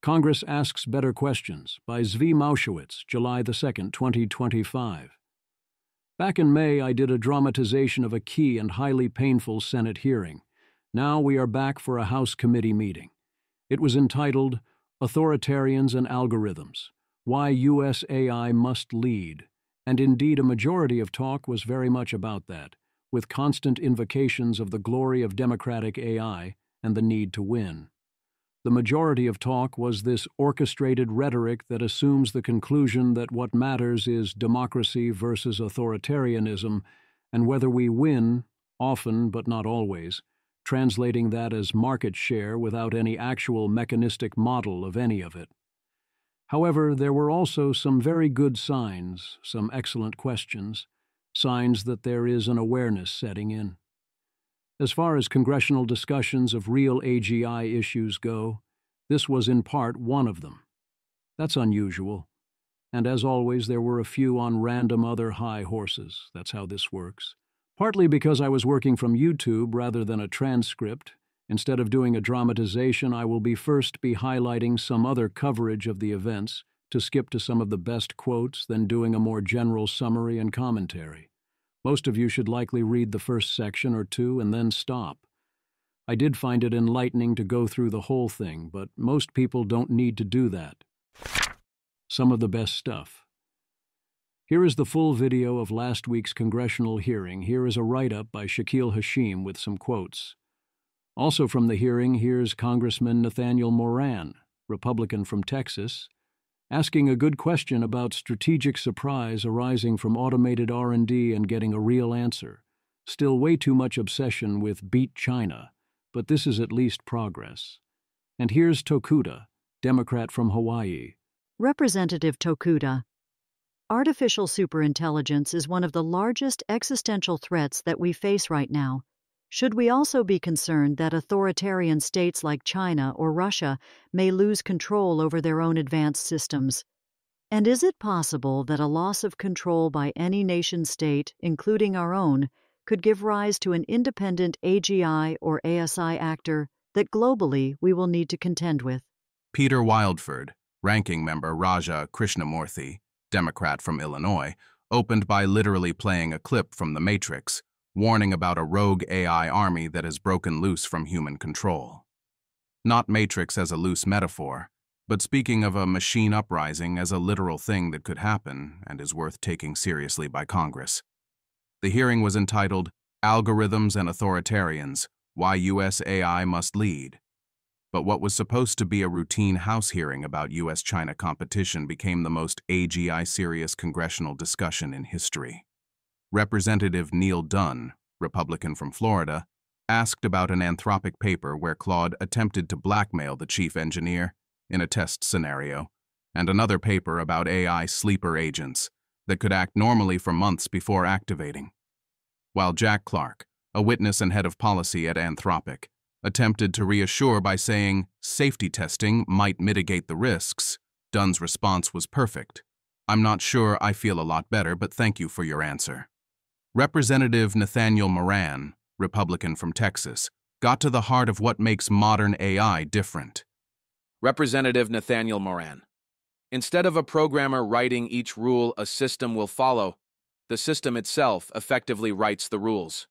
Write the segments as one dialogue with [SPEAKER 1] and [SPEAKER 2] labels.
[SPEAKER 1] Congress Asks Better Questions by Zvi Maushowitz, July 2, 2025. Back in May, I did a dramatization of a key and highly painful Senate hearing. Now we are back for a House committee meeting. It was entitled, Authoritarians and Algorithms, Why U.S. AI Must Lead, and indeed a majority of talk was very much about that, with constant invocations of the glory of democratic AI and the need to win. The majority of talk was this orchestrated rhetoric that assumes the conclusion that what matters is democracy versus authoritarianism, and whether we win, often but not always, translating that as market share without any actual mechanistic model of any of it. However, there were also some very good signs, some excellent questions, signs that there is an awareness setting in. As far as congressional discussions of real AGI issues go, this was in part one of them. That's unusual. And as always, there were a few on random other high horses. That's how this works. Partly because I was working from YouTube rather than a transcript. Instead of doing a dramatization, I will first be highlighting some other coverage of the events, to skip to some of the best quotes, then doing a more general summary and commentary. Most of you should likely read the first section or two and then stop. I did find it enlightening to go through the whole thing, but most people don't need to do that. Some of the best stuff. Here is the full video of last week's congressional hearing. Here is a write-up by Shakil Hashim with some quotes. Also from the hearing, here's Congressman Nathaniel Moran, Republican from Texas, asking a good question about strategic surprise arising from automated R&D and getting a real answer. Still way too much obsession with beat China, but this is at least progress. And here's Tokuda, Democrat from Hawaii.
[SPEAKER 2] Representative Tokuda, artificial superintelligence is one of the largest existential threats that we face right now. Should we also be concerned that authoritarian states like China or Russia may lose control over their own advanced systems? And is it possible that a loss of control by any nation-state, including our own, could give rise to an independent AGI or ASI actor that globally we will need to contend with?
[SPEAKER 3] Peter Wildford, Ranking Member Raja Krishnamurthy, Democrat from Illinois, opened by literally playing a clip from The Matrix, warning about a rogue AI army that has broken loose from human control. Not Matrix as a loose metaphor, but speaking of a machine uprising as a literal thing that could happen and is worth taking seriously by Congress. The hearing was entitled, Algorithms and Authoritarians, Why U.S. AI Must Lead. But what was supposed to be a routine House hearing about U.S.-China competition became the most AGI-serious congressional discussion in history. Representative Neil Dunn, Republican from Florida, asked about an Anthropic paper where Claude attempted to blackmail the chief engineer in a test scenario, and another paper about AI sleeper agents that could act normally for months before activating. While Jack Clark, a witness and head of policy at Anthropic, attempted to reassure by saying safety testing might mitigate the risks, Dunn's response was perfect. I'm not sure I feel a lot better, but thank you for your answer. Representative Nathaniel Moran, Republican from Texas, got to the heart of what makes modern AI different.
[SPEAKER 4] Representative Nathaniel Moran. Instead of a programmer writing each rule a system will follow, the system itself effectively writes the rules.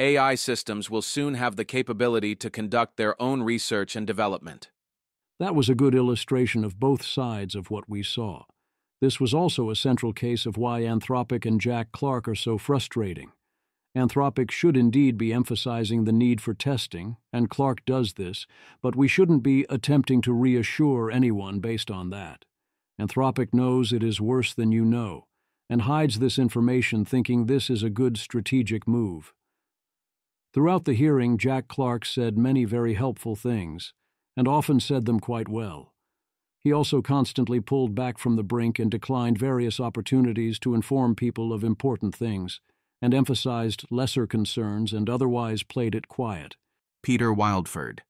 [SPEAKER 4] AI systems will soon have the capability to conduct their own research and development.
[SPEAKER 1] That was a good illustration of both sides of what we saw. This was also a central case of why Anthropic and Jack Clark are so frustrating. Anthropic should indeed be emphasizing the need for testing, and Clark does this, but we shouldn't be attempting to reassure anyone based on that. Anthropic knows it is worse than you know, and hides this information thinking this is a good strategic move. Throughout the hearing, Jack Clark said many very helpful things, and often said them quite well. He also constantly pulled back from the brink and declined various opportunities to inform people of important things, and emphasized lesser concerns and otherwise played it quiet.
[SPEAKER 3] Peter Wildford.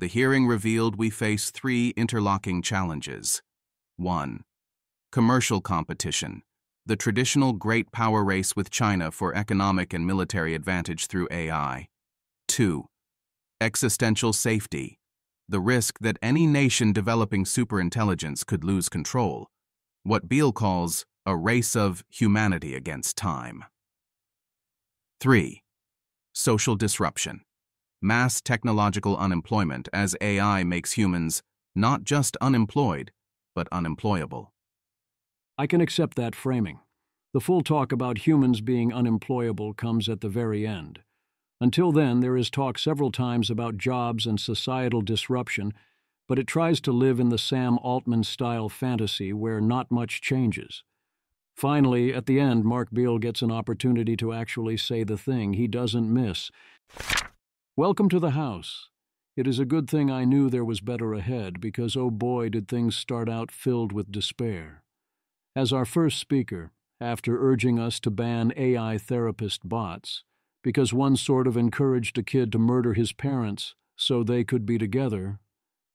[SPEAKER 3] The hearing revealed we face three interlocking challenges. 1. Commercial competition, the traditional great power race with China for economic and military advantage through AI. 2. Existential safety, the risk that any nation developing superintelligence could lose control, what Beale calls a race of humanity against time. 3. Social disruption. Mass technological unemployment as AI makes humans not just unemployed, but unemployable.
[SPEAKER 1] I can accept that framing. The full talk about humans being unemployable comes at the very end. Until then, there is talk several times about jobs and societal disruption, but it tries to live in the Sam Altman-style fantasy where not much changes. Finally, at the end, Mark Beale gets an opportunity to actually say the thing he doesn't miss. Welcome to the house. It is a good thing I knew there was better ahead, because oh boy did things start out filled with despair. As our first speaker, after urging us to ban AI therapist bots, because one sort of encouraged a kid to murder his parents so they could be together,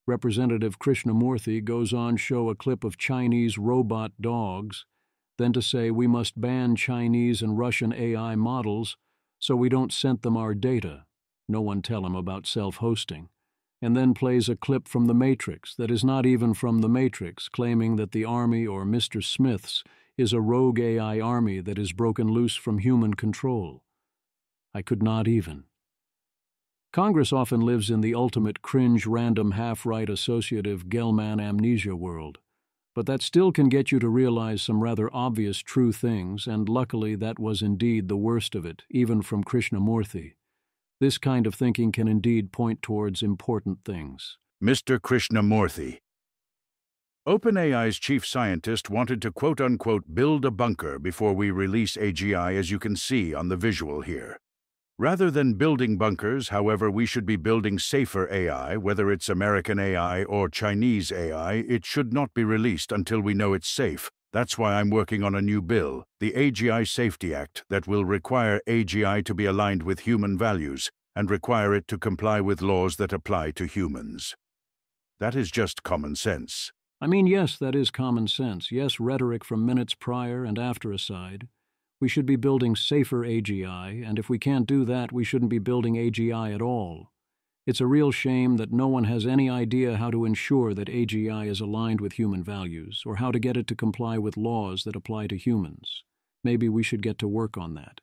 [SPEAKER 1] Representative Krishnamurthy goes on show a clip of Chinese robot dogs, then to say we must ban Chinese and Russian AI models so we don't send them our data. No one tell him about self-hosting. And then plays a clip from The Matrix that is not even from The Matrix, claiming that the Army or Mr. Smith's is a rogue AI army that is broken loose from human control. I could not even. Congress often lives in the ultimate cringe, random, half-right associative Gell-Mann amnesia world, but that still can get you to realize some rather obvious true things, and luckily that was indeed the worst of it, even from Krishnamurthy. This kind of thinking can indeed point towards important things.
[SPEAKER 5] Mr. Krishnamurthy. OpenAI's chief scientist wanted to quote-unquote build a bunker before we release AGI, as you can see on the visual here. Rather than building bunkers, however, we should be building safer AI, whether it's American AI or Chinese AI. It should not be released until we know it's safe. That's why I'm working on a new bill, the AGI Safety Act, that will require AGI to be aligned with human values and require it to comply with laws that apply to humans. That is just common sense.
[SPEAKER 1] I mean, yes, that is common sense. Yes, rhetoric from minutes prior and after aside. We should be building safer AGI, and if we can't do that, we shouldn't be building AGI at all. It's a real shame that no one has any idea how to ensure that AGI is aligned with human values, or how to get it to comply with laws that apply to humans. Maybe we should get to work on that.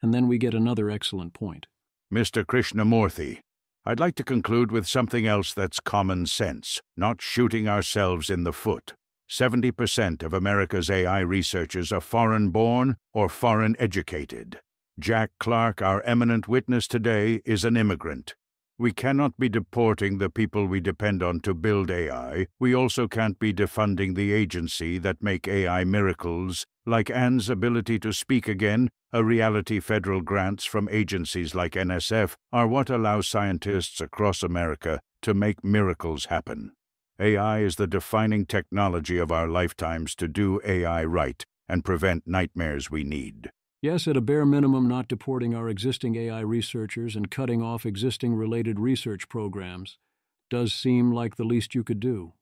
[SPEAKER 1] And then we get another excellent point.
[SPEAKER 5] Mr. Krishnamurthy, I'd like to conclude with something else that's common sense, not shooting ourselves in the foot. 70% of America's AI researchers are foreign-born or foreign-educated. Jack Clark, our eminent witness today, is an immigrant. We cannot be deporting the people we depend on to build AI. We also can't be defunding the agency that make AI miracles, like Anne's ability to speak again. A reality federal grants from agencies like NSF are what allow scientists across America to make miracles happen. AI is the defining technology of our lifetimes to do AI right and prevent nightmares we need.
[SPEAKER 1] Yes, at a bare minimum, not deporting our existing AI researchers and cutting off existing related research programs does seem like the least you could do.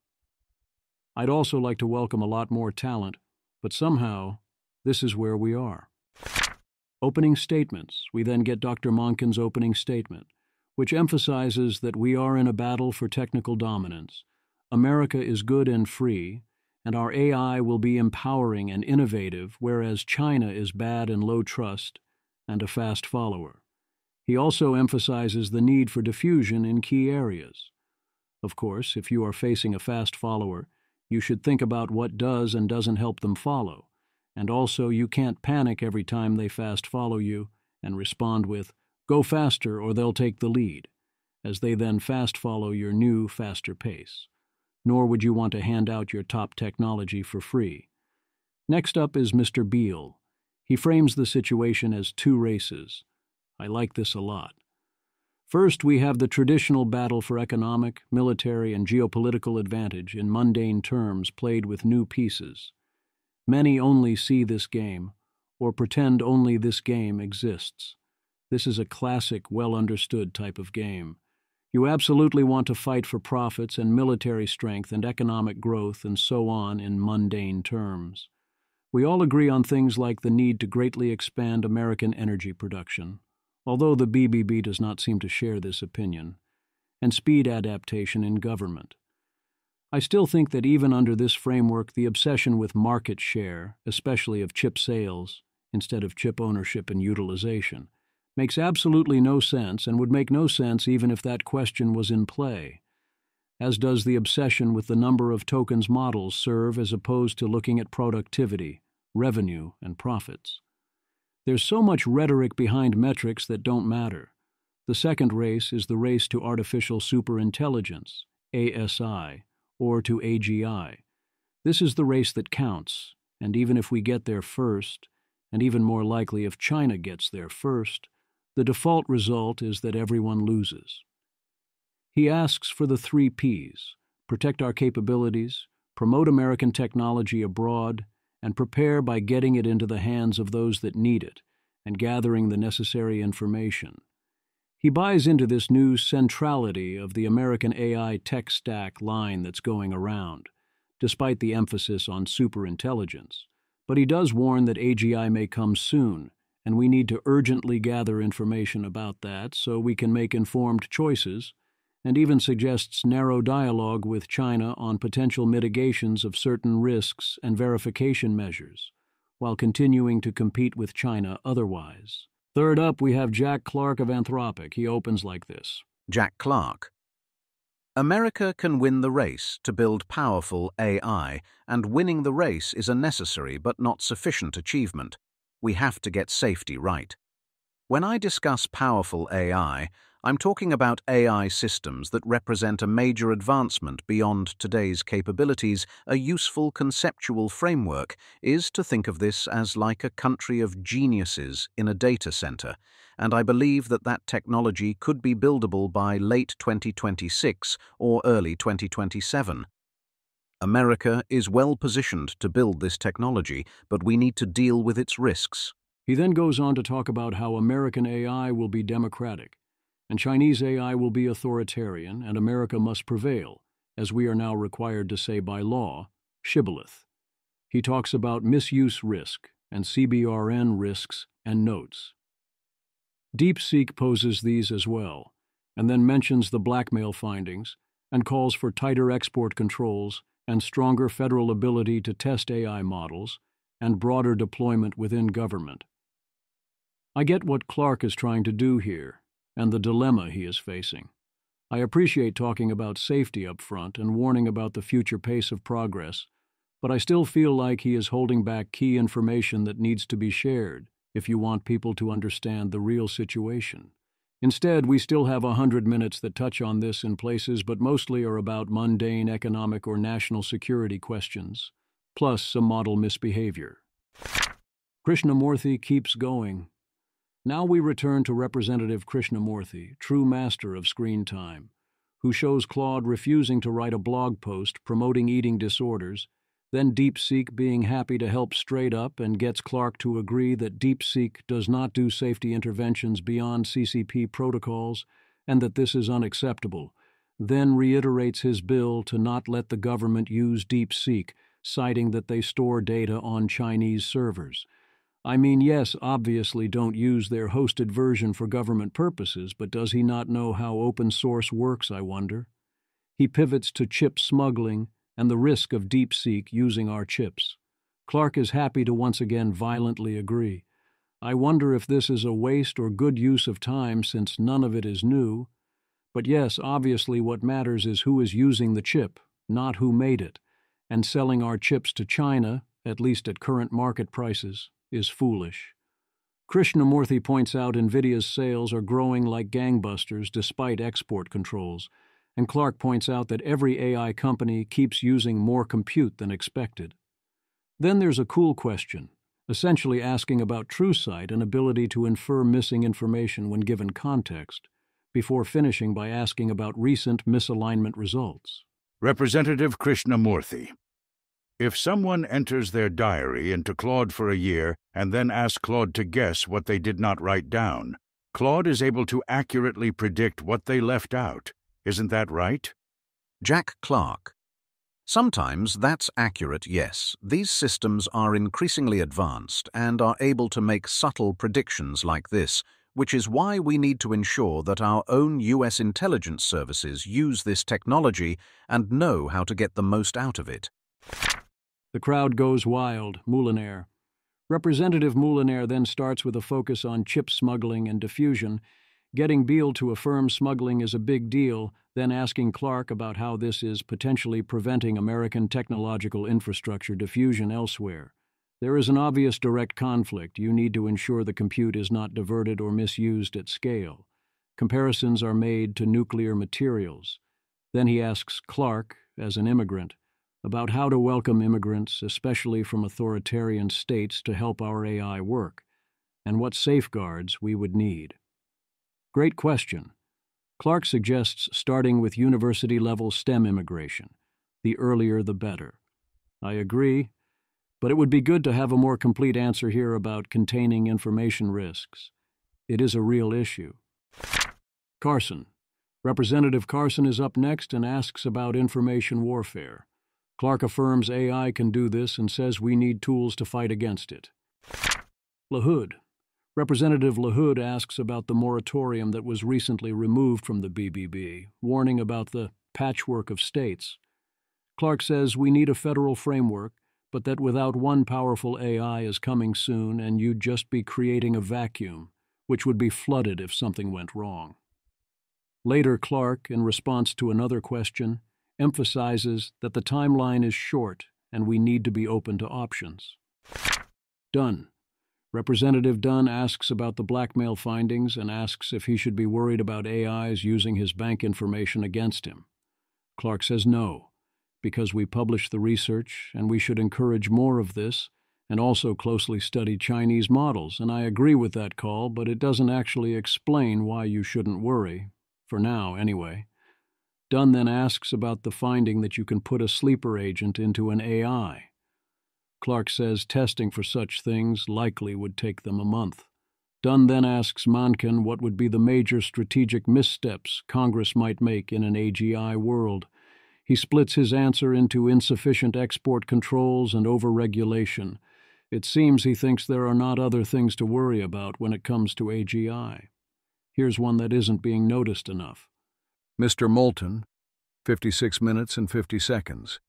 [SPEAKER 1] I'd also like to welcome a lot more talent, but somehow, this is where we are. Opening statements. We then get Dr. Monken's opening statement, which emphasizes that we are in a battle for technical dominance. America is good and free, and our AI will be empowering and innovative, whereas China is bad and low trust and a fast follower. He also emphasizes the need for diffusion in key areas. Of course, if you are facing a fast follower, you should think about what does and doesn't help them follow, and also you can't panic every time they fast follow you and respond with, "Go faster or they'll take the lead," as they then fast follow your new, faster pace. Nor would you want to hand out your top technology for free. Next up is Mr. Beale. He frames the situation as two races. I like this a lot. First, we have the traditional battle for economic, military, and geopolitical advantage in mundane terms played with new pieces. Many only see this game, or pretend only this game exists. This is a classic, well-understood type of game. You absolutely want to fight for profits and military strength and economic growth and so on in mundane terms. We all agree on things like the need to greatly expand American energy production, although the BBB does not seem to share this opinion. and speed adaptation in government. I still think that even under this framework, the obsession with market share, especially of chip sales, instead of chip ownership and utilization, makes absolutely no sense and would make no sense even if that question was in play, as does the obsession with the number of tokens models serve as opposed to looking at productivity, revenue, and profits. There's so much rhetoric behind metrics that don't matter. The second race is the race to artificial superintelligence, ASI, or to AGI. This is the race that counts, and even if we get there first, and even more likely if China gets there first, the default result is that everyone loses. He asks for the 3 Ps: protect our capabilities, promote American technology abroad, and prepare by getting it into the hands of those that need it and gathering the necessary information. He buys into this new centrality of the American AI tech stack line that's going around, despite the emphasis on superintelligence. But he does warn that AGI may come soon, and we need to urgently gather information about that so we can make informed choices, and even suggests narrow dialogue with China on potential mitigations of certain risks and verification measures, while continuing to compete with China otherwise. Third up, we have Jack Clark of Anthropic. He opens like this.
[SPEAKER 6] Jack Clark. America can win the race to build powerful AI, and winning the race is a necessary but not sufficient achievement. We have to get safety right. When I discuss powerful AI, I'm talking about AI systems that represent a major advancement beyond today's capabilities. A useful conceptual framework is to think of this as like a country of geniuses in a data center, and I believe that that technology could be buildable by late 2026 or early 2027. America is well positioned to build this technology, but we need to deal with its risks.
[SPEAKER 1] He then goes on to talk about how American AI will be democratic, and Chinese AI will be authoritarian, and America must prevail, as we are now required to say by law, shibboleth. He talks about misuse risk and CBRN risks and notes. DeepSeek poses these as well, and then mentions the blackmail findings and calls for tighter export controls and stronger federal ability to test AI models and broader deployment within government. I get what Clark is trying to do here and the dilemma he is facing. I appreciate talking about safety up front and warning about the future pace of progress, but I still feel like he is holding back key information that needs to be shared if you want people to understand the real situation. Instead, we still have 100 minutes that touch on this in places, but mostly are about mundane economic or national security questions, plus some model misbehavior. Krishnamurthy keeps going. Now we return to Representative Krishnamurthy, true master of screen time, who shows Claude refusing to write a blog post promoting eating disorders, then DeepSeek being happy to help straight up and gets Clark to agree that DeepSeek does not do safety interventions beyond CCP protocols and that this is unacceptable, then reiterates his bill to not let the government use DeepSeek, citing that they store data on Chinese servers. I mean, yes, obviously don't use their hosted version for government purposes, but does he not know how open source works, I wonder? He pivots to chip smuggling and the risk of DeepSeek using our chips. Clark is happy to once again violently agree. I wonder if this is a waste or good use of time since none of it is new. But yes, obviously what matters is who is using the chip, not who made it, and selling our chips to China, at least at current market prices, is foolish. Krishnamurthy points out NVIDIA's sales are growing like gangbusters despite export controls, and Clark points out that every AI company keeps using more compute than expected. Then there's a cool question, essentially asking about TrueSight and ability to infer missing information when given context, before finishing by asking about recent misalignment results.
[SPEAKER 5] Representative Krishnamurthy. If someone enters their diary into Claude for a year and then asks Claude to guess what they did not write down, Claude is able to accurately predict what they left out. Isn't that right?
[SPEAKER 6] Jack Clark. Sometimes that's accurate, yes. These systems are increasingly advanced and are able to make subtle predictions like this, which is why we need to ensure that our own US intelligence services use this technology and know how to get the most out of it.
[SPEAKER 1] The crowd goes wild, Moulinaire. Representative Moulinaire then starts with a focus on chip smuggling and diffusion, getting Beale to affirm smuggling is a big deal, then asking Clark about how this is potentially preventing American technological infrastructure diffusion elsewhere. There is an obvious direct conflict. You need to ensure the compute is not diverted or misused at scale. Comparisons are made to nuclear materials. Then he asks Clark, as an immigrant, about how to welcome immigrants, especially from authoritarian states, to help our AI work, and what safeguards we would need. Great question. Clark suggests starting with university-level STEM immigration. The earlier the better. I agree, but it would be good to have a more complete answer here about containing information risks. It is a real issue. Carson. Representative Carson is up next and asks about information warfare. Clark affirms AI can do this and says we need tools to fight against it. LaHood. Representative LaHood asks about the moratorium that was recently removed from the BBB, warning about the patchwork of states. Clark says we need a federal framework, but that without one powerful AI is coming soon and you'd just be creating a vacuum, which would be flooded if something went wrong. Later, Clark, in response to another question, emphasizes that the timeline is short and we need to be open to options. Dunn. Representative Dunn asks about the blackmail findings and asks if he should be worried about AIs using his bank information against him. Clark says no, because we publish the research and we should encourage more of this and also closely study Chinese models, and I agree with that call, but it doesn't actually explain why you shouldn't worry, for now anyway. Dunn then asks about the finding that you can put a sleeper agent into an AI. Clark says testing for such things likely would take them a month. Dunn then asks Monken what would be the major strategic missteps Congress might make in an AGI world. He splits his answer into insufficient export controls and overregulation. It seems he thinks there are not other things to worry about when it comes to AGI. Here's one that isn't being noticed enough.
[SPEAKER 7] Mr. Moulton, 56 minutes and 50 seconds.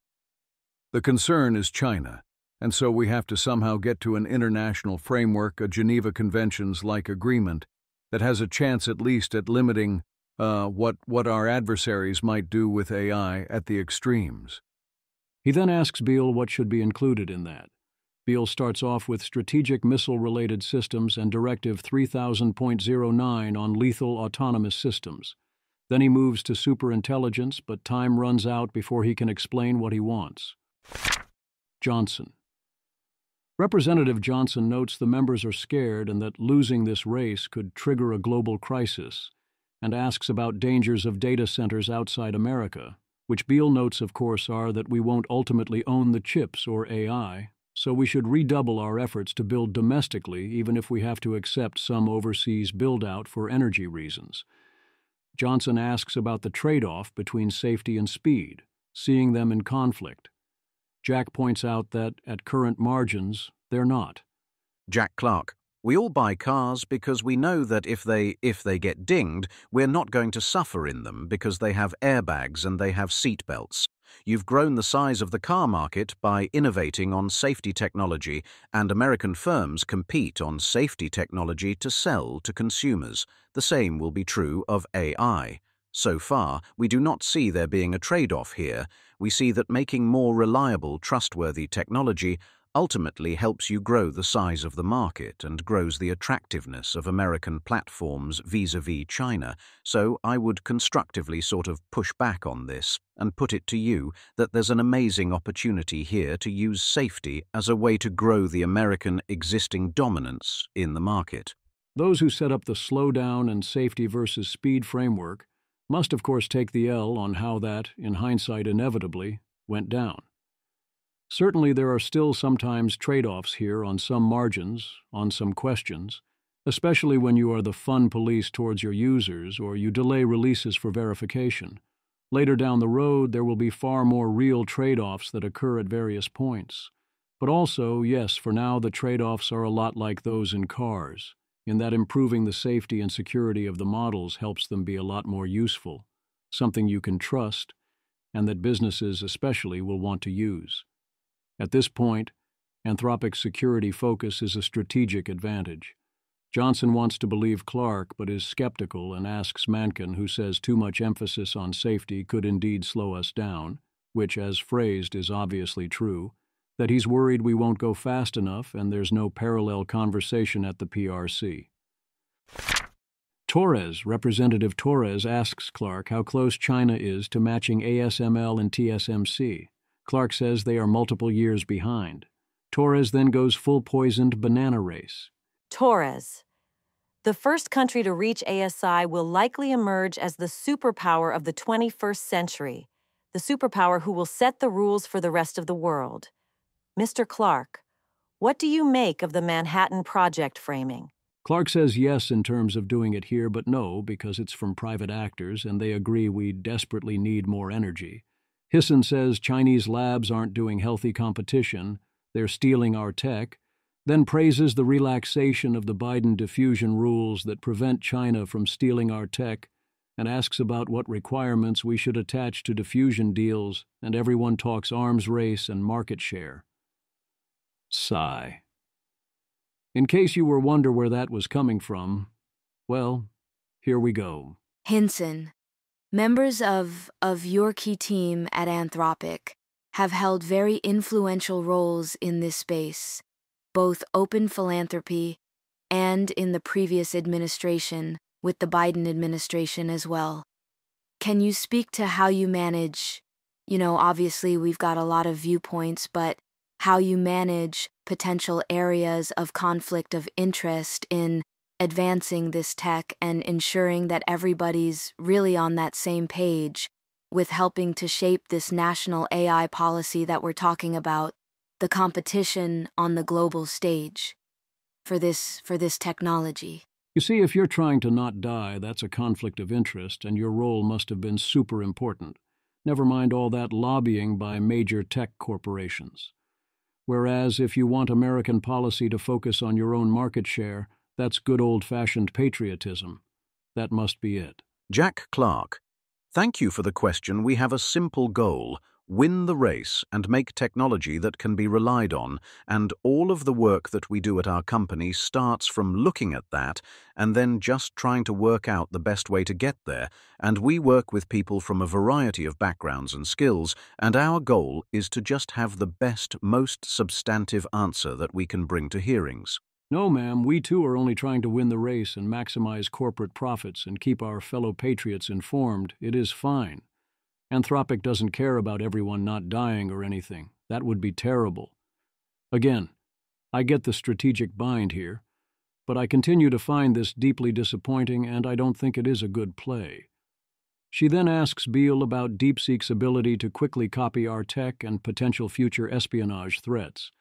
[SPEAKER 7] The concern is China, and so we have to somehow get to an international framework, a Geneva Conventions-like agreement, that has a chance at least at limiting what our adversaries might do with AI at the extremes.
[SPEAKER 1] He then asks Beale what should be included in that. Beale starts off with strategic missile-related systems and Directive 3000.09 on lethal autonomous systems. Then he moves to superintelligence, but time runs out before he can explain what he wants. Johnson. Representative Johnson notes the members are scared and that losing this race could trigger a global crisis, and asks about dangers of data centers outside America, which Beale notes, of course, are that we won't ultimately own the chips or AI, so we should redouble our efforts to build domestically even if we have to accept some overseas build-out for energy reasons. Johnson asks about the trade-off between safety and speed, seeing them in conflict. Jack points out that, at current margins, they're not.
[SPEAKER 6] Jack Clark. We all buy cars because we know that if they get dinged, we're not going to suffer in them because they have airbags and they have seat belts. You've grown the size of the car market by innovating on safety technology, and American firms compete on safety technology to sell to consumers. The same will be true of AI. So far, we do not see there being a trade-off here. We see that making more reliable, trustworthy technology ultimately helps you grow the size of the market and grows the attractiveness of American platforms vis-à-vis China. So I would constructively sort of push back on this and put it to you that there's an amazing opportunity here to use safety as a way to grow the American existing dominance in the market.
[SPEAKER 1] Those who set up the slowdown and safety versus speed framework must, of course, take the L on how that, in hindsight inevitably, went down. Certainly there are still sometimes trade-offs here on some margins, on some questions, especially when you are the fun police towards your users or you delay releases for verification. Later down the road, there will be far more real trade-offs that occur at various points. But also, yes, for now the trade-offs are a lot like those in cars. in that improving the safety and security of the models helps them be a lot more useful, something you can trust, and that businesses especially will want to use. At this point, Anthropic's security focus is a strategic advantage. Johnson wants to believe Clark, but is skeptical and asks Mankin, who says too much emphasis on safety could indeed slow us down, which, as phrased, is obviously true, that he's worried we won't go fast enough and there's no parallel conversation at the PRC. Representative Torres asks Clark how close China is to matching ASML and TSMC. Clark says they are multiple years behind. Torres then goes full poisoned banana race.
[SPEAKER 8] Torres. The first country to reach ASI will likely emerge as the superpower of the 21st century, the superpower who will set the rules for the rest of the world. Mr. Clark, what do you make of the Manhattan Project framing?
[SPEAKER 1] Clark says yes in terms of doing it here, but no because it's from private actors and they agree we desperately need more energy. Hisson says Chinese labs aren't doing healthy competition, they're stealing our tech, then praises the relaxation of the Biden diffusion rules that prevent China from stealing our tech, and asks about what requirements we should attach to diffusion deals, and everyone talks arms race and market share. Sigh. In case you were wonder where that was coming from, well, here we go.
[SPEAKER 9] Hinson, members of your key team at Anthropic have held very influential roles in this space, both open philanthropy and in the previous administration, with the Biden administration as well. Can you speak to how you manage, obviously we've got a lot of viewpoints, but how you manage potential areas of conflict of interest in advancing this tech and ensuring that everybody's really on that same page with helping to shape this national AI policy that we're talking about, the competition on the global stage for this technology?
[SPEAKER 1] You see, if you're trying to not die, that's a conflict of interest, and your role must have been super important. Never mind all that lobbying by major tech corporations. Whereas if you want American policy to focus on your own market share, that's good old-fashioned patriotism. That must be it.
[SPEAKER 6] Jack Clark, thank you for the question. We have a simple goal: win the race and make technology that can be relied on, and all of the work that we do at our company starts from looking at that and then just trying to work out the best way to get there, and we work with people from a variety of backgrounds and skills, and our goal is to just have the best, most substantive answer that we can bring to hearings.
[SPEAKER 1] No, ma'am, we too are only trying to win the race and maximize corporate profits and keep our fellow patriots informed. It is fine. Anthropic doesn't care about everyone not dying or anything. That would be terrible. Again, I get the strategic bind here, but I continue to find this deeply disappointing, and I don't think it is a good play. She then asks Beale about DeepSeek's ability to quickly copy our tech and potential future espionage threats,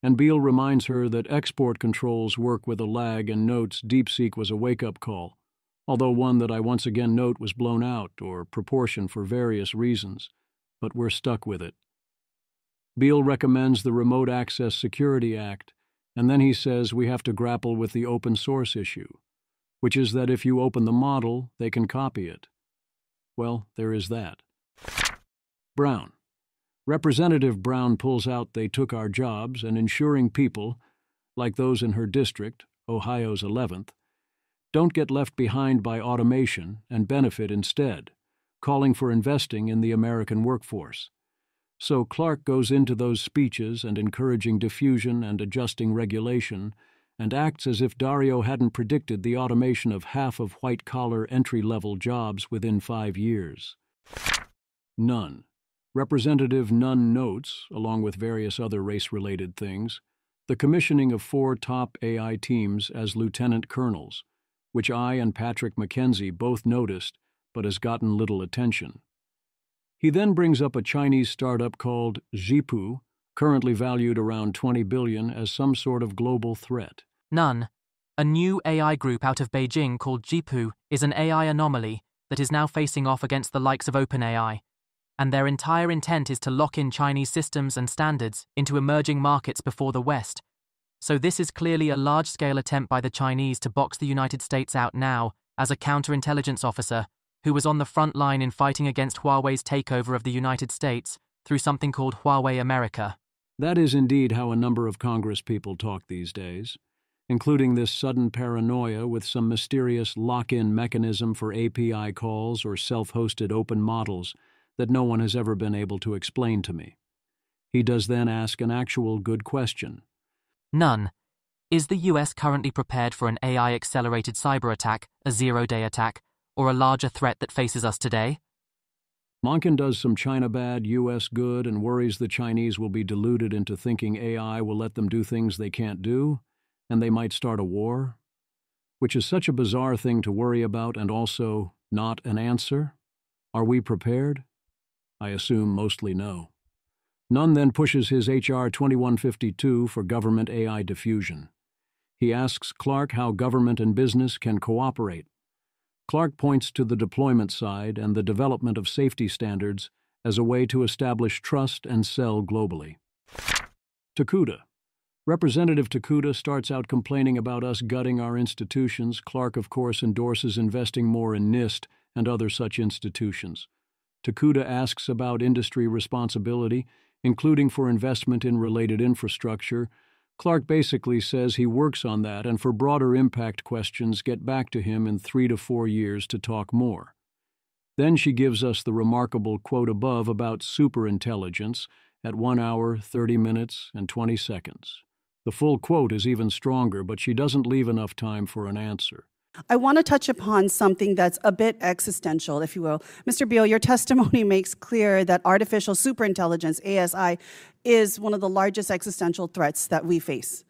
[SPEAKER 1] and Beale reminds her that export controls work with a lag and notes DeepSeek was a wake-up call, although one that I once again note was blown out or proportioned for various reasons, but we're stuck with it. Beale recommends the Remote Access Security Act, and then he says we have to grapple with the open source issue, which is that if you open the model, they can copy it. Well, there is that. Brown. Representative Brown pulls out they took our jobs and ensuring people, like those in her district, Ohio's 11th, don't get left behind by automation and benefit instead, calling for investing in the American workforce. So Clark goes into those speeches and encouraging diffusion and adjusting regulation, and acts as if Dario hadn't predicted the automation of half of white-collar entry-level jobs within 5 years. Nunn. Representative Nunn notes, along with various other race-related things, the commissioning of 4 top AI teams as lieutenant colonels, which I and Patrick McKenzie both noticed, but has gotten little attention. He then brings up a Chinese startup called Zhipu, currently valued around $20 billion, as some sort of global threat.
[SPEAKER 10] Nunn, a new AI group out of Beijing called Zhipu, is an AI anomaly that is now facing off against the likes of OpenAI, and their entire intent is to lock in Chinese systems and standards into emerging markets before the West, So this is clearly a large-scale attempt by the Chinese to box the United States out now as a counterintelligence officer who was on the front line in fighting against Huawei's takeover of the United States through something called Huawei America.
[SPEAKER 1] That is indeed how a number of Congress people talk these days, including this sudden paranoia with some mysterious lock-in mechanism for API calls or self-hosted open models that no one has ever been able to explain to me. He does then ask an actual good question.
[SPEAKER 10] None. Is the US currently prepared for an AI-accelerated cyber attack, a zero-day attack, or a larger threat that faces us today?
[SPEAKER 1] Monken does some China bad, US good, and worries the Chinese will be deluded into thinking AI will let them do things they can't do, and they might start a war, which is such a bizarre thing to worry about and also not an answer. Are we prepared? I assume mostly no. Nunn then pushes his H.R. 2152 for government AI diffusion. He asks Clark how government and business can cooperate. Clark points to the deployment side and the development of safety standards as a way to establish trust and sell globally. Takuda. Representative Takuda starts out complaining about us gutting our institutions. Clark, of course, endorses investing more in NIST and other such institutions. Takuda asks about industry responsibility, including for investment in related infrastructure. Clark basically says he works on that and for broader impact questions get back to him in 3 to 4 years to talk more. Then she gives us the remarkable quote above about superintelligence at 1 hour, 30 minutes, and 20 seconds. The full quote is even stronger, but she doesn't leave enough time for an answer.
[SPEAKER 11] I want to touch upon something that's a bit existential, if you will. Mr. Beale, your testimony makes clear that artificial superintelligence, ASI, is one of the largest existential threats that we face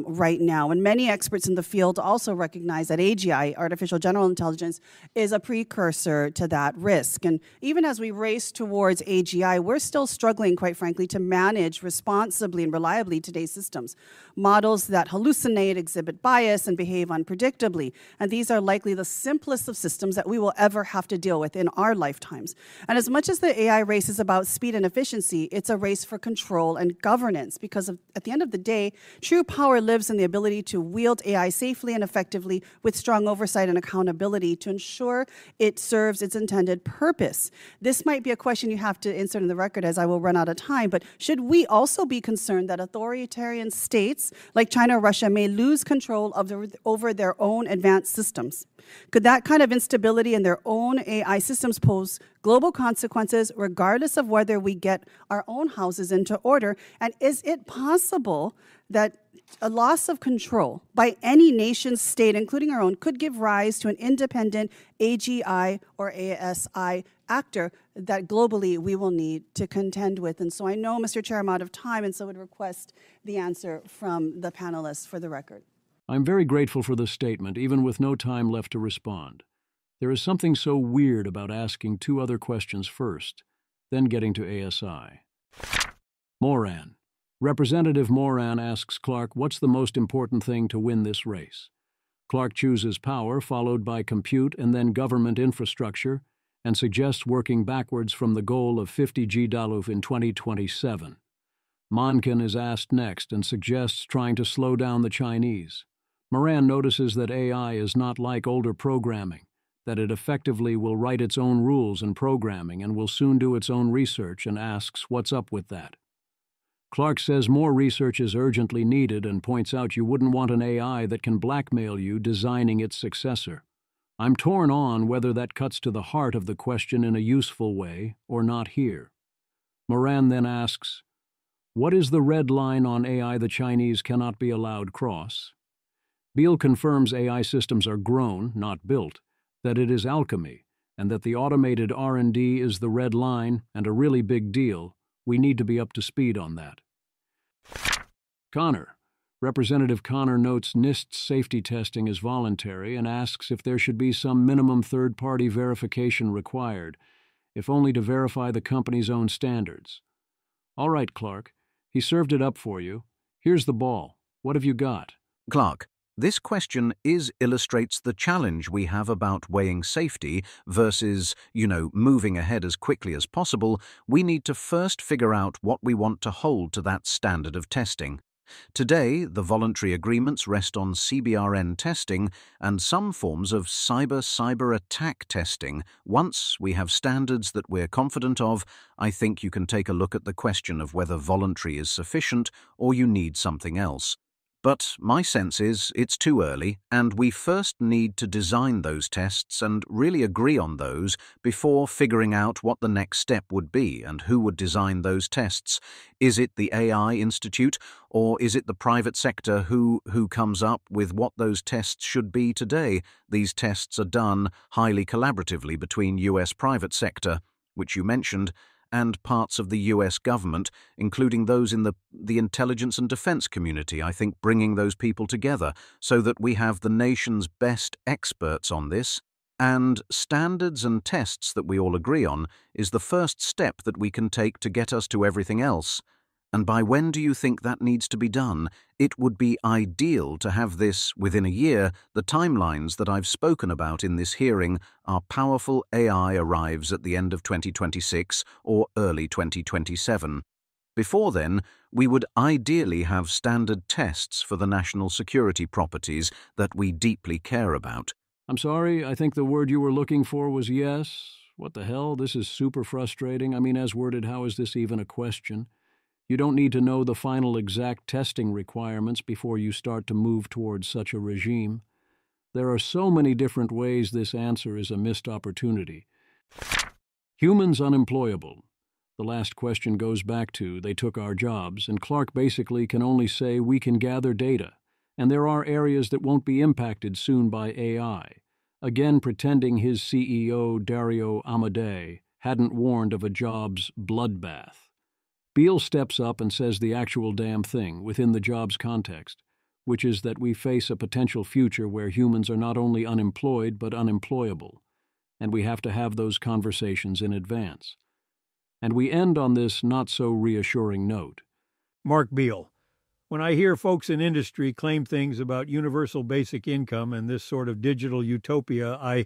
[SPEAKER 11] right now. And many experts in the field also recognize that AGI, artificial general intelligence, is a precursor to that risk. And even as we race towards AGI, we're still struggling, quite frankly, to manage responsibly and reliably today's systems. Models that hallucinate, exhibit bias, and behave unpredictably. And these are likely the simplest of systems that we will ever have to deal with in our lifetimes. And as much as the AI race is about speed and efficiency, it's a race for control and governance, because at the end of the day, true power lives in the ability to wield AI safely and effectively with strong oversight and accountability to ensure it serves its intended purpose. This might be a question you have to insert in the record, as I will run out of time, but should we also be concerned that authoritarian states like China or Russia may lose control over their own advanced systems? Could that kind of instability in their own AI systems pose global consequences regardless of whether we get our own houses into order? And is it possible that a loss of control by any nation state, including our own, could give rise to an independent AGI or ASI actor that globally we will need to contend with? And so I know, Mr. Chair, I'm out of time, and so would request the answer from the panelists for the record.
[SPEAKER 1] I'm very grateful for this statement, even with no time left to respond. There is something so weird about asking 2 other questions first, then getting to ASI. Moran. Representative Moran asks Clark what's the most important thing to win this race. Clark chooses power, followed by compute and then government infrastructure, and suggests working backwards from the goal of 50 GDP in 2027. Monken is asked next and suggests trying to slow down the Chinese. Moran notices that AI is not like older programming, that it effectively will write its own rules and programming and will soon do its own research, and asks what's up with that. Clark says more research is urgently needed and points out you wouldn't want an AI that can blackmail you designing its successor. I'm torn on whether that cuts to the heart of the question in a useful way or not here. Moran then asks, what is the red line on AI the Chinese cannot be allowed cross? Beale confirms AI systems are grown, not built, that it is alchemy, and that the automated R&D is the red line and a really big deal. We need to be up to speed on that. Connor. Representative Connor notes NIST's safety testing is voluntary and asks if there should be some minimum third-party verification required, if only to verify the company's own standards. All right, Clark. He served it up for you. Here's the ball. What have you got?
[SPEAKER 6] Clark, this question illustrates the challenge we have about weighing safety versus, moving ahead as quickly as possible. We need to first figure out what we want to hold to that standard of testing. Today, the voluntary agreements rest on CBRN testing and some forms of cyber attack testing. Once we have standards that we're confident of, I think you can take a look at the question of whether voluntary is sufficient or you need something else. But my sense is it's too early, and we first need to design those tests and really agree on those before figuring out what the next step would be and who would design those tests. Is it the AI Institute, or is it the private sector who comes up with what those tests should be today? These tests are done highly collaboratively between US private sector, which you mentioned, and parts of the US government, including those in the intelligence and defense community. I think bringing those people together so that we have the nation's best experts on this, and standards and tests that we all agree on is the first step that we can take to get us to everything else. And by when do you think that needs to be done? It would be ideal to have this within a year. The timelines that I've spoken about in this hearing are powerful AI arrives at the end of 2026 or early 2027. Before then, we would ideally have standard tests for the national security properties that we deeply care about.
[SPEAKER 1] I'm sorry, I think the word you were looking for was yes. What the hell? This is super frustrating. I mean, as worded, how is this even a question? You don't need to know the final exact testing requirements before you start to move towards such a regime. There are so many different ways this answer is a missed opportunity. Humans unemployable. The last question goes back to, they took our jobs, and Clark basically can only say we can gather data, and there are areas that won't be impacted soon by AI. Again pretending his CEO, Dario Amodei, hadn't warned of a jobs bloodbath. Beale steps up and says the actual damn thing within the jobs context, which is that we face a potential future where humans are not only unemployed but unemployable, and we have to have those conversations in advance. And we end on this not-so-reassuring note.
[SPEAKER 12] Mark Beale, when I hear folks in industry claim things about universal basic income and this sort of digital utopia, I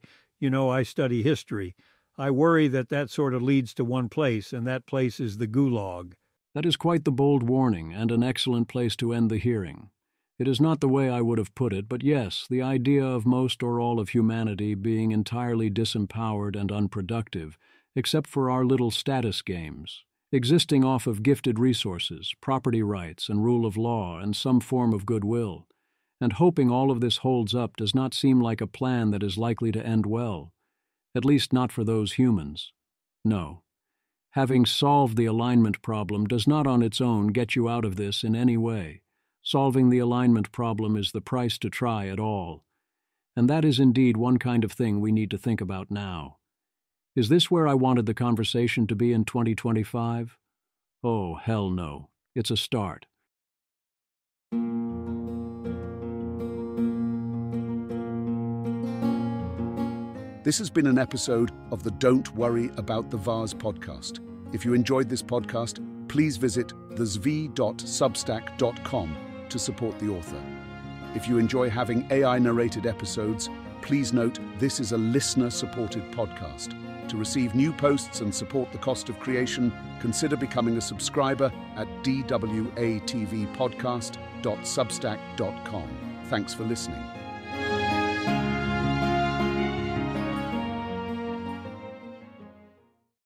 [SPEAKER 12] study history. I worry that sort of leads to one place, and that place is the Gulag.
[SPEAKER 1] That is quite the bold warning and an excellent place to end the hearing. It is not the way I would have put it, but yes, the idea of most or all of humanity being entirely disempowered and unproductive, except for our little status games, existing off of gifted resources, property rights, and rule of law, and some form of goodwill, and hoping all of this holds up does not seem like a plan that is likely to end well, at least not for those humans. No. Having solved the alignment problem does not on its own get you out of this in any way. Solving the alignment problem is the price to try at all. And that is indeed one kind of thing we need to think about now. Is this where I wanted the conversation to be in 2025? Oh, hell no. It's a start.
[SPEAKER 13] This has been an episode of the Don't Worry About the Vase podcast. If you enjoyed this podcast, please visit thezv.substack.com to support the author. If you enjoy having AI-narrated episodes, please note this is a listener-supported podcast. To receive new posts and support the cost of creation, consider becoming a subscriber at dwatvpodcast.substack.com. Thanks for listening.